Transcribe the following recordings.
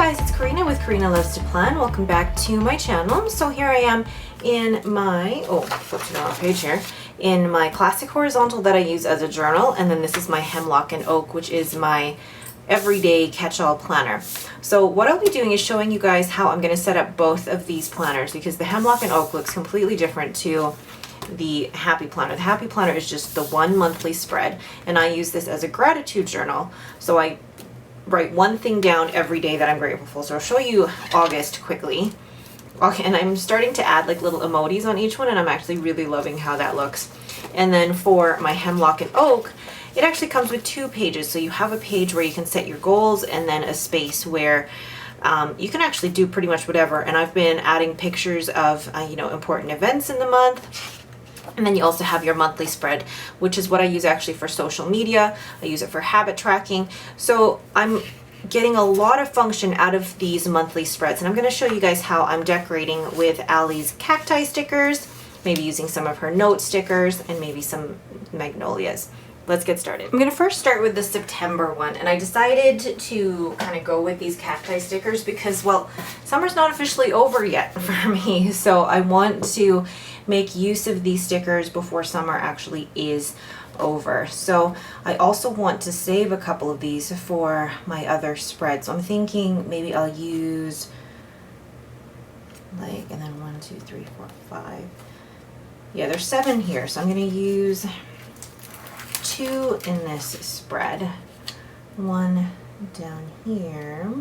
guys, it's Karina with Karina Loves to Plan. Welcome back to my channel. So here I am in my, flipped to the wrong page here, in my classic horizontal that I use as a journal, and then this is my Hemlock and Oak, which is my everyday catch-all planner. So what I'll be doing is showing you guys how I'm going to set up both of these planners, because the Hemlock and Oak looks completely different to the Happy Planner. The Happy Planner is just the one monthly spread, and I use this as a gratitude journal. So I write one thing down every day that I'm grateful for. So I'll show you August quickly. Okay, and I'm starting to add like little emojis on each one, and I'm actually really loving how that looks. And then for my Hemlock and Oak, it actually comes with 2 pages. So you have a page where you can set your goals, and then a space where you can actually do pretty much whatever. And I've been adding pictures of important events in the month. And then you also have your monthly spread, which is what I use actually for social media. I use it for habit tracking. So I'm getting a lot of function out of these monthly spreads. And I'm going to show you guys how I'm decorating with Allie's cacti stickers, maybe using some of her note stickers, and maybe some magnolias. Let's get started. I'm going to first start with the September one, and I decided to kind of go with these cacti stickers because, well, summer's not officially over yet for me, so I want to make use of these stickers before summer actually is over. So I also want to save a couple of these for my other spread. So I'm thinking maybe I'll use and then 1, 2, 3, 4, 5. Yeah, there's 7 here, so I'm going to use 2 in this spread, 1 down here.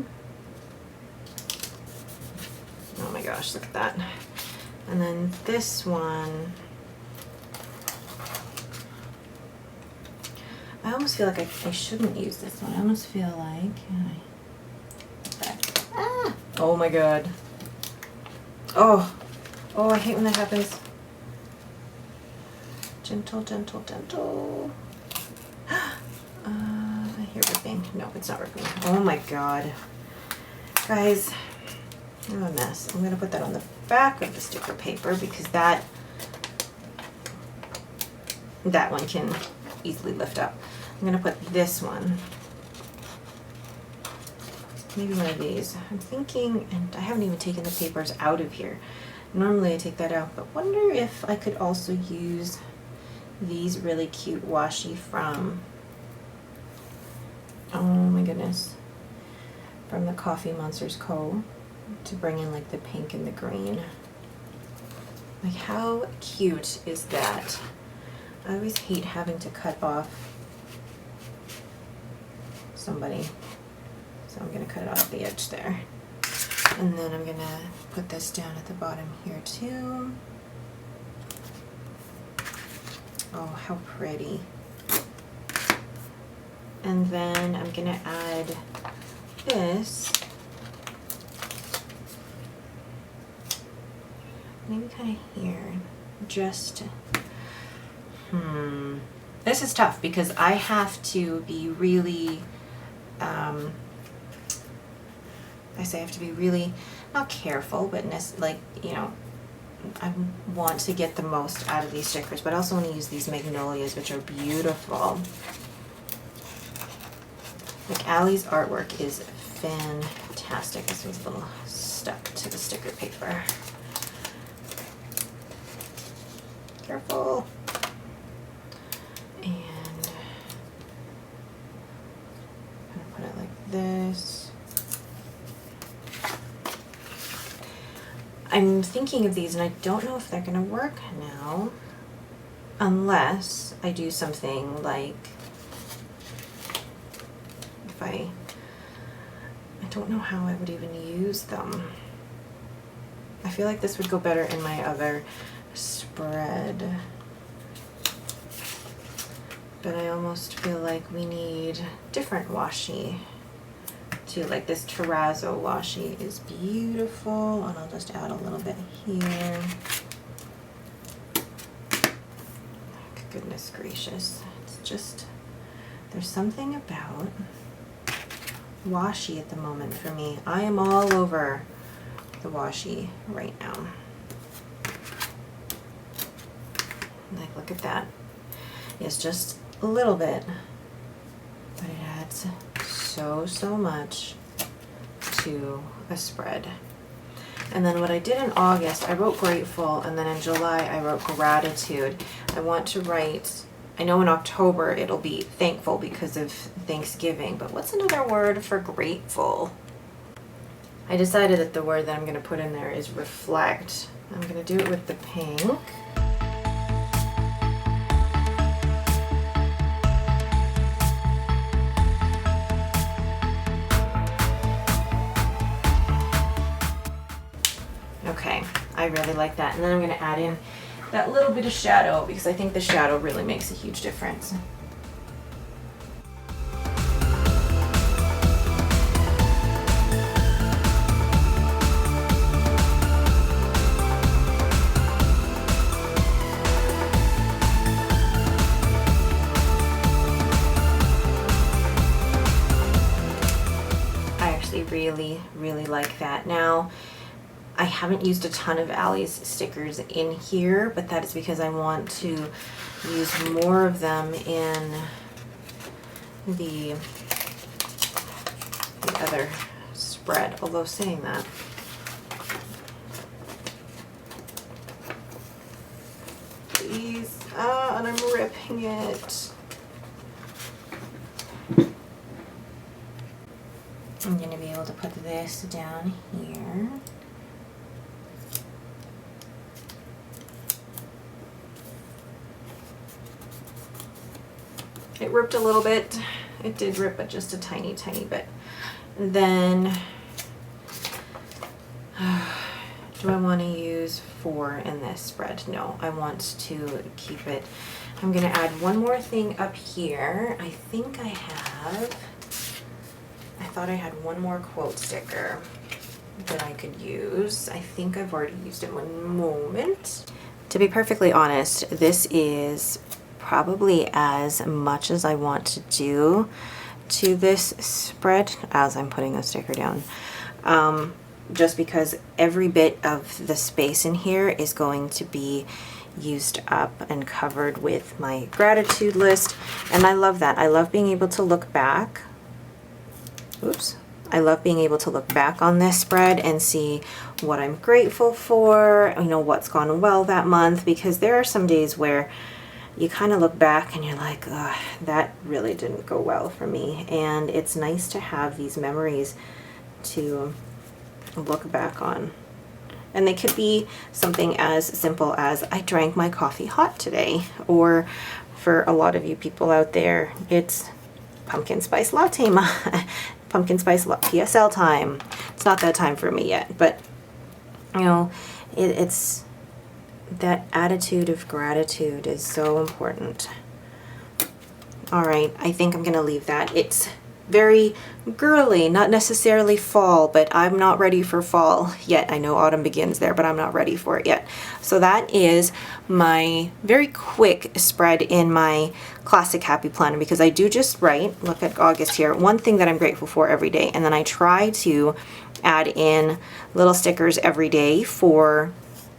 Oh my gosh, look at that. And then this one, I almost feel like I shouldn't use this one. I almost feel like, oh my god. Oh, I hate when that happens. Gentle, gentle, gentle. I hear ripping. No, it's not ripping. Oh my god. Guys, I'm a mess. I'm going to put that on the back of the sticker paper because that one can easily lift up. I'm going to put this one, maybe one of these. I'm thinking, and I haven't even taken the papers out of here. Normally I take that out, but wonder if I could also use these really cute washi from, oh my goodness, from the Coffee Monsters Co. to bring in like the pink and the green. Like, how cute is that? I always hate having to cut off somebody. So I'm going to cut it off the edge there. And then I'm going to put this down at the bottom here too. Oh, how pretty. And then I'm going to add this. Maybe kind of here. Just, this is tough because I have to be really, I have to be really, not careful, but I want to get the most out of these stickers, but I also want to use these magnolias, which are beautiful. Like, Allie's artwork is fantastic. This one's a little stuck to the sticker paper. Careful. And I'm gonna put it like this. I'm thinking of these, and I don't know if they're gonna work now, unless I do something like, if I don't know how I would even use them. I feel like this would go better in my other spread, but I almost feel like we need different washi too. Like, this terrazzo washi is beautiful, and I'll just add a little bit here. Goodness gracious, it's just, there's something about washi at the moment for me. I am all over the washi right now. Like, look at that. It's just a little bit, but it adds so much to a spread. And then what I did in August, I wrote grateful, and then in July I wrote gratitude. I want to write, I know in October it'll be thankful because of Thanksgiving, but what's another word for grateful? I decided that the word that I'm going to put in there is reflect. I'm going to do it with the pink. Okay, I really like that. And then I'm going to add in that little bit of shadow because I think the shadow really makes a huge difference. I actually really like that. Now, I haven't used a ton of Allie's stickers in here, but that is because I want to use more of them in the other spread. Although saying that, please, and I'm ripping it. I'm going to be able to put this down here. It ripped a little bit. It did rip, but just a tiny bit. And then, do I want to use 4 in this spread? No, I want to keep it. I'm going to add one more thing up here. I think I thought I had one more quote sticker that I could use. I think I've already used it one moment. To be perfectly honest, this is probably as much as I want to do to this spread as I'm putting a sticker down. Just because every bit of the space in here is going to be used up and covered with my gratitude list. And I love that. I love being able to look back. Oops. I love being able to look back on this spread and see what I'm grateful for, you know, what's gone well that month, because there are some days where you kind of look back and you're like, ugh, that really didn't go well for me. And it's nice to have these memories to look back on. And they could be something as simple as I drank my coffee hot today, or for a lot of you people out there, it's pumpkin spice latte pumpkin spice PSL time. It's not that time for me yet, but you know, it's that attitude of gratitude is so important. All right, I think I'm gonna leave that. It's very girly, not necessarily fall, but I'm not ready for fall yet. I know autumn begins there, but I'm not ready for it yet. So that is my very quick spread in my classic happy planner, because I do just write, look at August here, one thing that I'm grateful for every day, and then I try to add in little stickers every day for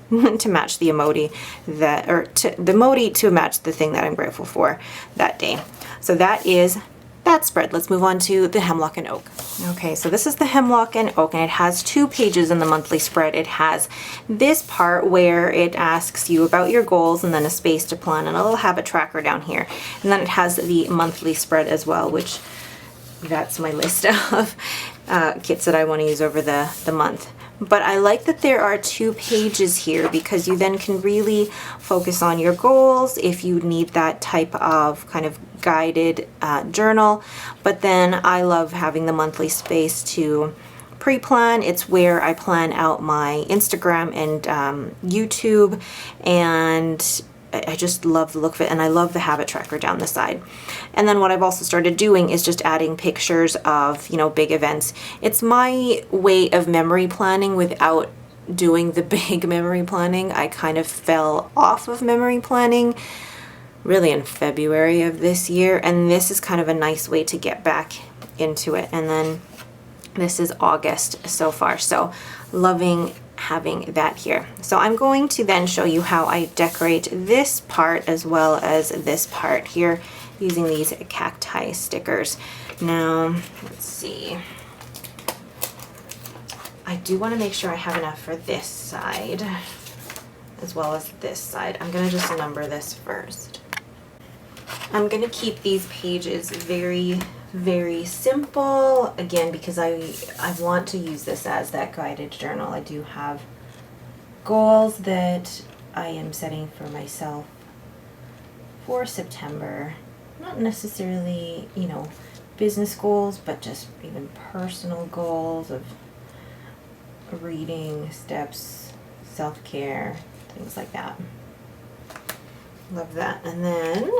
to match the emoji that, or to the emoji to match the thing that I'm grateful for that day. So that is that spread. Let's move on to the Hemlock and Oak. Okay, so this is the Hemlock and Oak, and it has 2 pages in the monthly spread. It has this part where it asks you about your goals, and then a space to plan, and a little habit tracker down here. And then it has the monthly spread as well, which that's my list of kits that I want to use over the month. But I like that there are 2 pages here, because you then can really focus on your goals if you need that type of kind of guided journal. But then I love having the monthly space to pre-plan. It's where I plan out my Instagram and YouTube, and I just love the look of it, and I love the habit tracker down the side. And then what I've also started doing is just adding pictures of, you know, big events. It's my way of memory planning without doing the big memory planning. I kind of fell off of memory planning really in February of this year, and this is kind of a nice way to get back into it. And then this is August so far, so loving having that here. So I'm going to then show you how I decorate this part as well as this part here using these cacti stickers. Now, let's see. I do want to make sure I have enough for this side as well as this side. I'm going to just number this first. I'm going to keep these pages very, very simple, again, because I want to use this as that guided journal. I do have goals that I am setting for myself for September. Not necessarily, you know, business goals, but just even personal goals of reading, steps, self-care, things like that. Love that. And then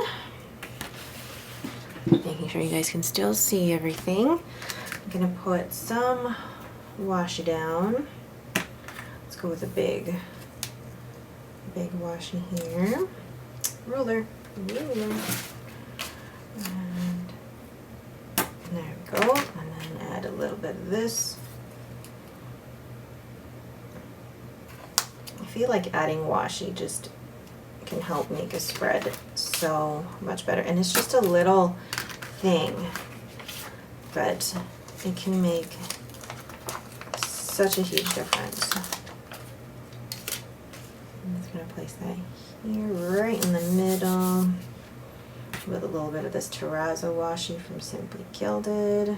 making sure you guys can still see everything. I'm gonna put some washi down. Let's go with a big washi here. Ruler. And there we go. And then add a little bit of this. I feel like adding washi just can help make a spread so much better. And it's just a little thing, but it can make such a huge difference. I'm just going to place that here right in the middle with a little bit of this terrazzo washi from Simply Gilded.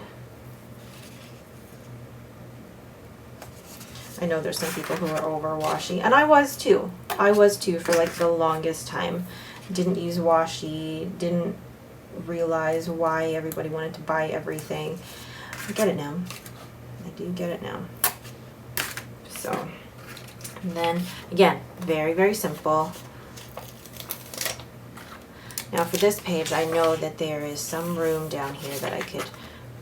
I know there's some people who are over washi, and I was too. I was too for like the longest time. Didn't use washi, didn't realize why everybody wanted to buy everything. I get it now. I do get it now. So, and then again, very, very simple. Now for this page, I know that there is some room down here that I could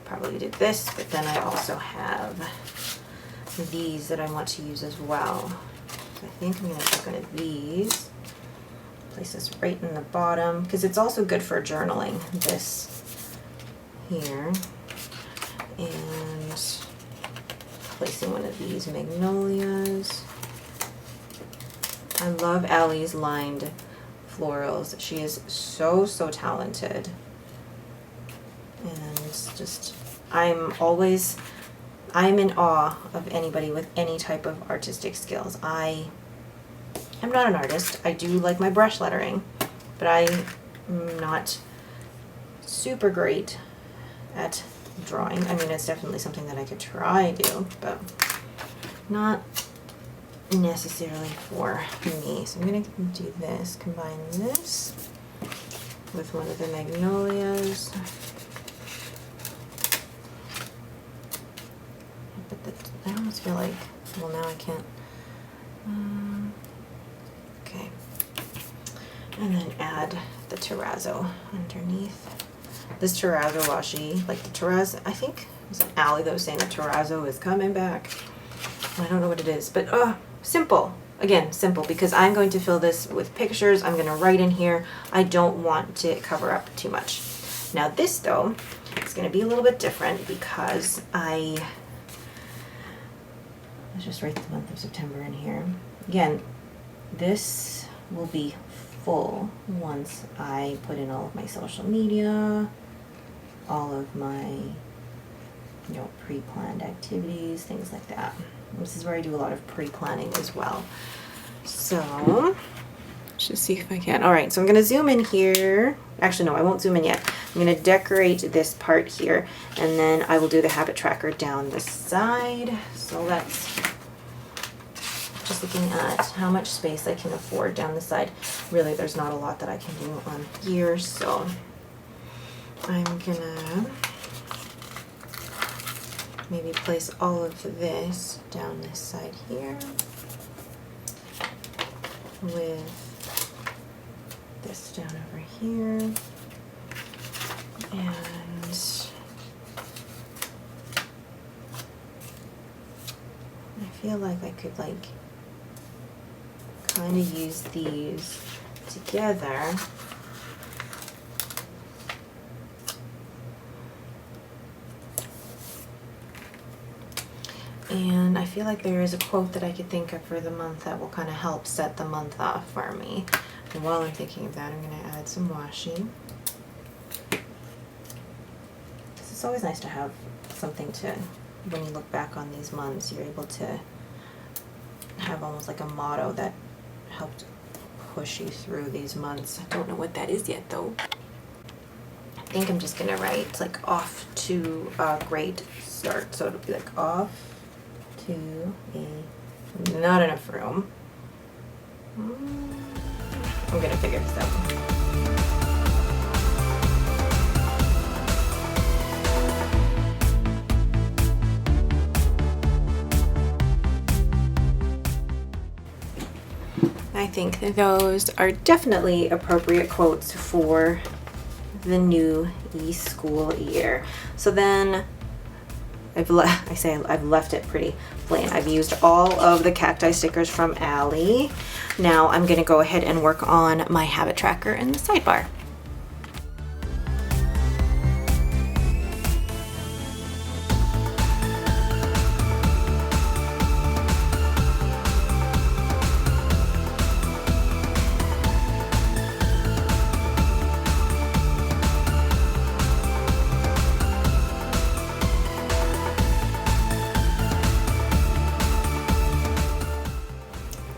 probably do this, but then I also have these that I want to use as well. So I think I'm going to take one of these, place this right in the bottom, because it's also good for journaling, this here, and placing one of these magnolias. I love Allie's lined florals. She is so, so talented, and just, I'm in awe of anybody with any type of artistic skills. I am not an artist. I do like my brush lettering, but I'm not super great at drawing. I mean, it's definitely something that I could try to, but not necessarily for me. So I'm going to do this, combine this with one of the magnolias. I almost feel like, well, now I can't. Okay. And then add the terrazzo underneath. This terrazzo washi, like the terrazzo, I think it was an Allie that was saying the terrazzo is coming back. I don't know what it is, but simple. Again, simple, because I'm going to fill this with pictures. I'm going to write in here. I don't want to cover up too much. Now this, though, is going to be a little bit different because let's just write the month of September in here. Again, this will be full once I put in all of my social media, all of my, you know, pre-planned activities, things like that. This is where I do a lot of pre-planning as well. So let's just see if I can. All right, so I'm going to zoom in here. Actually, no, I won't zoom in yet. I'm going to decorate this part here, and then I will do the habit tracker down the side. So that's just looking at how much space I can afford down the side. Really, there's not a lot that I can do on here, so I'm gonna maybe place all of this down this side here with this down over here, and I feel like I could like kind of use these together. And I feel like there is a quote that I could think of for the month that will kind of help set the month off for me. And while I'm thinking of that, I'm going to add some washi. It's always nice to have something to when you look back on these months, you're able to have almost like a motto that helped push you through these months. I don't know what that is yet though. I think I'm just gonna write like off to a great start. So it'll be like off to a not enough room. I'm gonna figure this out. I think those are definitely appropriate quotes for the new school year. So then I've left it pretty plain. I've used all of the cacti stickers from Allie. Now I'm gonna go ahead and work on my habit tracker in the sidebar.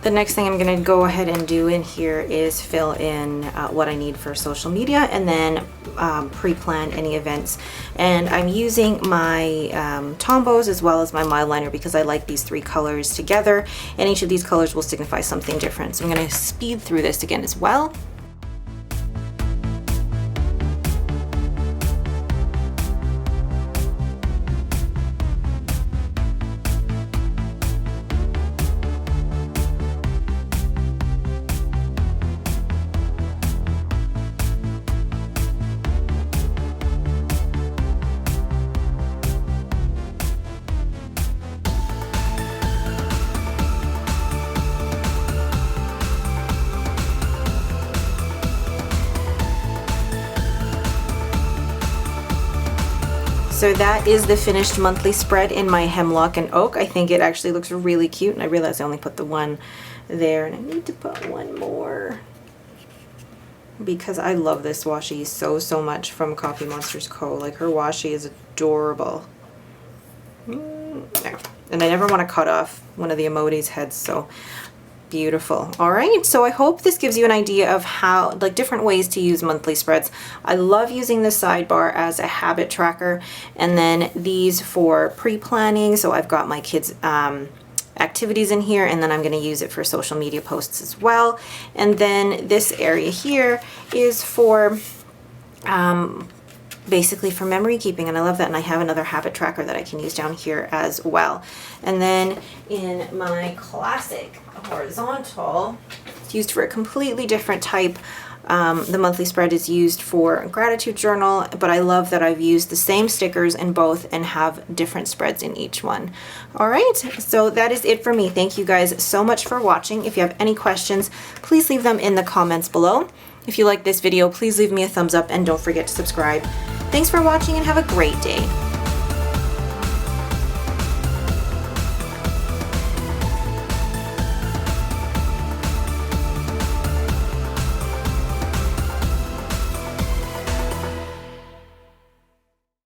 The next thing I'm going to go ahead and do in here is fill in what I need for social media, and then pre-plan any events. And I'm using my Tombows as well as my mile liner because I like these three colors together, and each of these colors will signify something different. So I'm going to speed through this again as well. So that is the finished monthly spread in my Hemlock and Oak. I think it actually looks really cute, and I realize I only put the one there, and I need to put one more because I love this washi so much from Coffee Monsters Co. Like, her washi is adorable. There. And I never want to cut off one of the emoji's heads, so beautiful. All right, so I hope this gives you an idea of how, like, different ways to use monthly spreads. I love using the sidebar as a habit tracker, and then these for pre-planning. So I've got my kids' activities in here, and then I'm going to use it for social media posts as well. And then this area here is for basically for memory keeping, and I love that. And I have another habit tracker that I can use down here as well. And then in my classic horizontal, it's used for a completely different type. The monthly spread is used for gratitude journal, but I love that I've used the same stickers in both and have different spreads in each one. All right, so that is it for me. Thank you guys so much for watching. If you have any questions, please leave them in the comments below. If you like this video, please leave me a thumbs up and don't forget to subscribe. Thanks for watching and have a great day.